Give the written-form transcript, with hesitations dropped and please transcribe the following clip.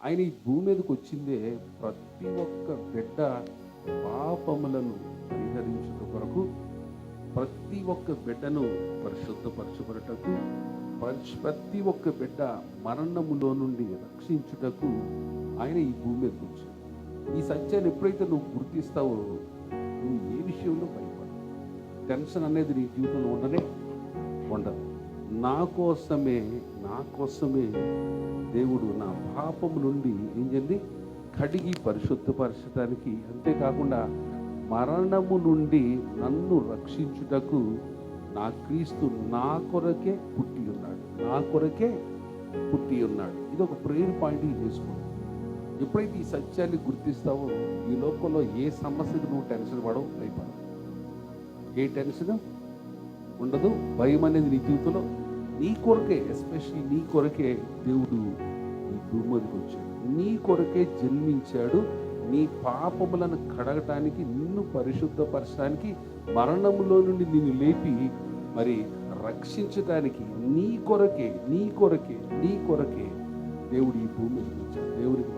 ఆయన ఈ భూమి మీదకి వచ్చిందే ప్రతి ఒక్క బిడ్డ పాపములను పరిహరించుట కొరకు, ప్రతి ఒక్క బిడ్డను పరిశుద్ధపరచబడటకు, ప్రతి ఒక్క బిడ్డ మరణములో నుండి రక్షించుటకు ఆయన ఈ భూమి మీదకి వచ్చాడు. ఈ సత్యాన్ని ఎప్పుడైతే నువ్వు గుర్తిస్తావో నువ్వు ఏ విషయంలో భయపడవు. టెన్షన్ అనేది నీ జీవితంలో ఉండదు. నా కోసమే దేవుడు నా పాపము నుండి ఏం చేయండి కడిగి పరిశుద్ధపరచడానికి, అంతేకాకుండా మరణము నుండి నన్ను రక్షించుటకు నా క్రీస్తు నా కొరకే పుట్టి ఉన్నాడు. ఇది ఒక ప్రేయర్ పాయింట్ చేసుకోండి. ఎప్పుడైతే ఈ సత్యాన్ని గుర్తిస్తావో ఈ లోకంలో ఏ సమస్యకు నువ్వు టెన్షన్ పడవు, భయపడవు. ఏ టెన్షన్ ఉండదు. భయం అనేది నీ జీవితంలో నీ కొరకే, ఎస్పెషల్లీ నీ కొరకే దేవుడు ఈ భూమి మీదకి వచ్చాడు. నీ కొరకే జన్మించాడు. నీ పాపములను కడగటానికి, నిన్ను పరిశుద్ధపరచడానికి, మరణములో నుండి నిన్ను లేపి మరి రక్షించటానికి నీ కొరకే దేవుడు ఈ భూమి మీదకి వచ్చాడు. దేవుడికి